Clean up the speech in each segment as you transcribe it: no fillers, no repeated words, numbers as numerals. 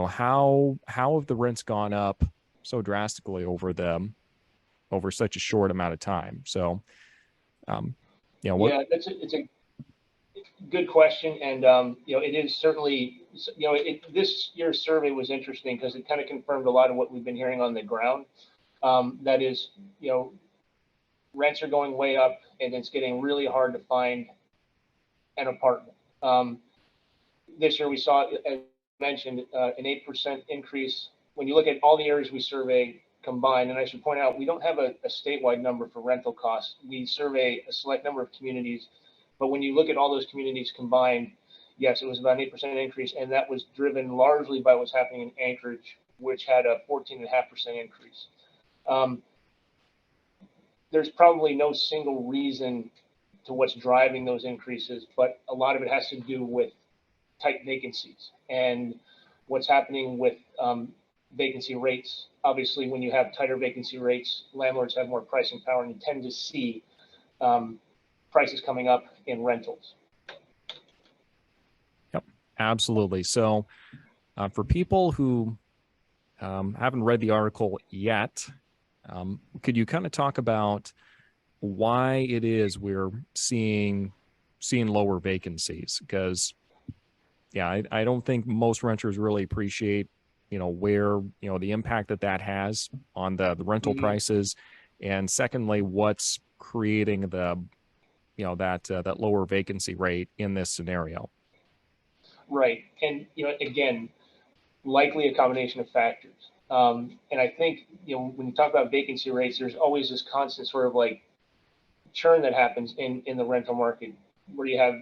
how have the rents gone up so drastically over such a short amount of time? So, what? Yeah, it's a good question, and it is certainly, this year's survey was interesting because it kind of confirmed a lot of what we've been hearing on the ground. That is, rents are going way up, and it's getting really hard to find an apartment. This year we saw, as mentioned, an 8% increase. When you look at all the areas we survey combined, and I should point out, we don't have a statewide number for rental costs. We survey a select number of communities, but when you look at all those communities combined, yes, it was about an 8% increase, and that was driven largely by what's happening in Anchorage, which had a 14.5% increase. There's probably no single reason to what's driving those increases, but a lot of it has to do with tight vacancies and what's happening with vacancy rates. Obviously, when you have tighter vacancy rates, landlords have more pricing power, and you tend to see prices coming up in rentals. Yep, absolutely. So for people who haven't read the article yet, could you kind of talk about why it is we're seeing lower vacancies? Because I don't think most renters really appreciate where the impact that has on the rental prices, and secondly, what's creating the that lower vacancy rate in this scenario. Right, and again, likely a combination of factors. And I think when you talk about vacancy rates, there's always this constant sort of like churn that happens in the rental market, where you have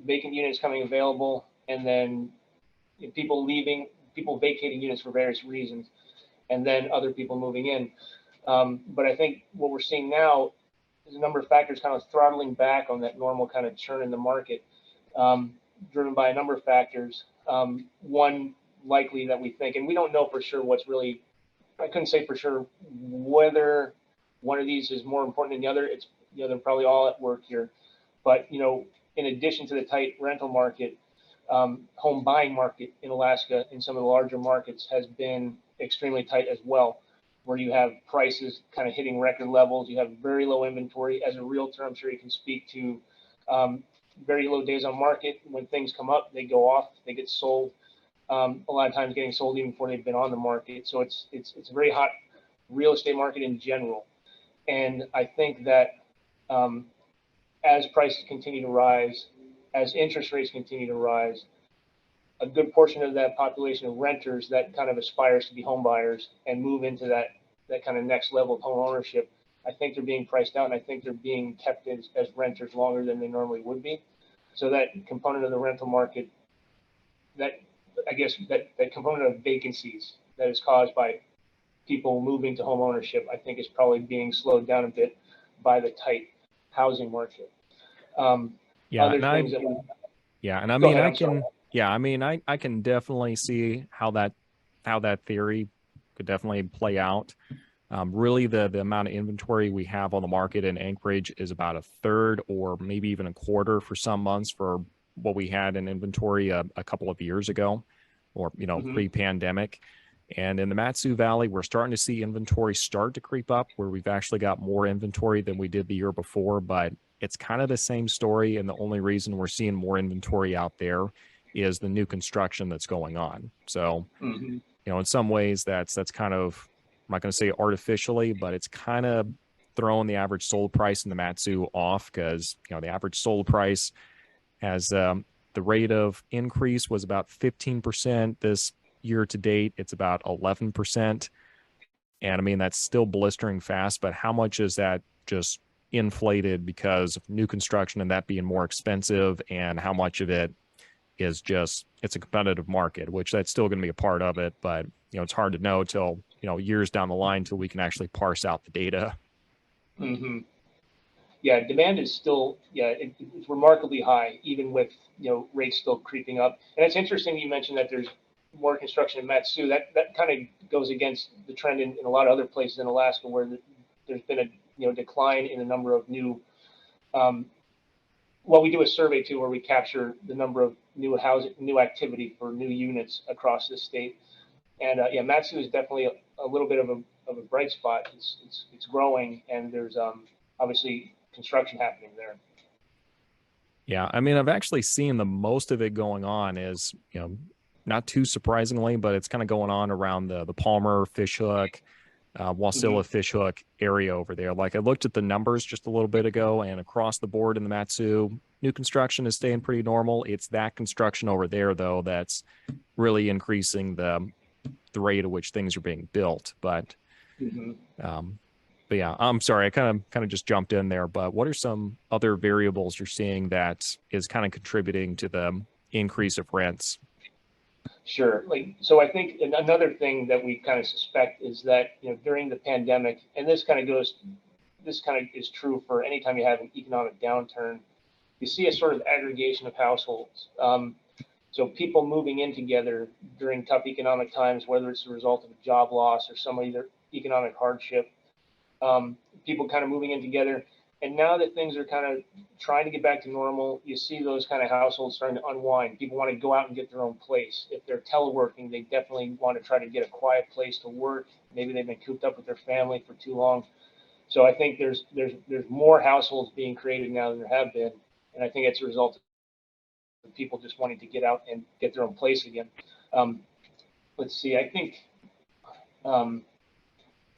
vacant units coming available, and then people leaving, people vacating units for various reasons, and then other people moving in. But I think what we're seeing now is a number of factors kind of throttling back on that normal kind of churn in the market, driven by a number of factors. One likely that we think, and we don't know for sure what's really, I couldn't say for sure whether one of these is more important than the other. It's, they're probably all at work here. But, in addition to the tight rental market, home buying market in Alaska, in some of the larger markets, has been extremely tight as well, where you have prices kind of hitting record levels. You have very low inventory. As a realtor, I'm sure you can speak to very low days on market. When things come up, they go off, they get sold. A lot of times getting sold even before they've been on the market. So it's a very hot real estate market in general. And I think that as prices continue to rise, as interest rates continue to rise, a good portion of that population of renters that kind of aspires to be home buyers and move into that kind of next level of home ownership, I think they're being priced out, and I think they're being kept as renters longer than they normally would be. So that component of the rental market, that component of vacancies that is caused by people moving to home ownership, I think is probably being slowed down a bit by the tight housing market. I can definitely see how that theory could definitely play out. Really, the amount of inventory we have on the market in Anchorage is about a third or maybe even a quarter for some months for what we had in inventory a couple of years ago, or pre-pandemic. And in the Mat-Su Valley, we're starting to see inventory start to creep up, where we've actually got more inventory than we did the year before. But it's kind of the same story, and the only reason we're seeing more inventory out there is the new construction that's going on. So, in some ways, that's kind of, I'm not going to say artificially, but it's kind of throwing the average sold price in the Mat-Su off, because the average sold price has the rate of increase was about 15% this year to date. It's about 11%. And I mean, that's still blistering fast, but how much is that just inflated because of new construction and that being more expensive, and how much of it is just, it's a competitive market, which that's still going to be a part of it, but it's hard to know till years down the line till we can actually parse out the data. Yeah, demand is still, it's remarkably high, even with rates still creeping up. And it's interesting you mentioned that there's more construction in Mat-Su. That kind of goes against the trend in a lot of other places in Alaska, where there's been a decline in the number of new well, we do a survey too where we capture the number of new activity for new units across the state. And yeah, Matsu is definitely a little bit of a bright spot. It's growing, and there's obviously construction happening there. Yeah, I mean, I've actually seen the most of it going on is, not too surprisingly, but it's kind of going on around the Palmer, Fishhook, Wasilla, Fishhook area over there. Like I looked at the numbers just a little bit ago, and across the board in the Matsu, new construction is staying pretty normal. It's that construction over there, though, that's really increasing the rate at which things are being built. But yeah, I'm sorry, I kind of just jumped in there. But what are some other variables you're seeing that is kind of contributing to the increase of rents? Sure. So I think another thing that we kind of suspect is that, during the pandemic, and this kind of is true for any time you have an economic downturn, you see a sort of aggregation of households. So people moving in together during tough economic times, whether it's a result of a job loss or some other economic hardship, people kind of moving in together. And now that things are kind of trying to get back to normal, you see those kind of households starting to unwind. People want to go out and get their own place. If they're teleworking, they definitely want to try to get a quiet place to work. Maybe they've been cooped up with their family for too long. So I think there's more households being created now than there have been. And I think it's a result of people just wanting to get out and get their own place again. Let's see, I think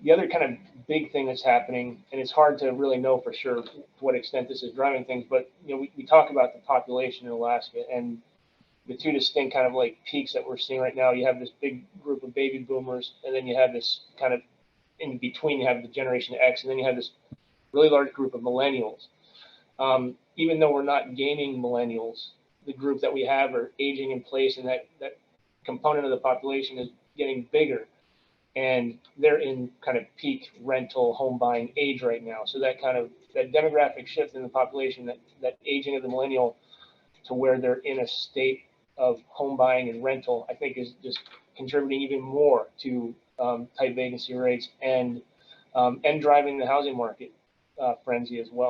the other kind of big thing that's happening, and it's hard to really know for sure to what extent this is driving things, but we talk about the population in Alaska and the two distinct kind of like peaks that we're seeing right now. You have this big group of baby boomers, and then you have this kind of in between, you have the Generation X, and then you have this really large group of millennials. Even though we're not gaining millennials, the group that we have are aging in place, and that component of the population is getting bigger. And they're in kind of peak rental home buying age right now. So that demographic shift in the population, that aging of the millennial to where they're in a state of home buying and rental, I think is just contributing even more to tight vacancy rates and driving the housing market frenzy as well.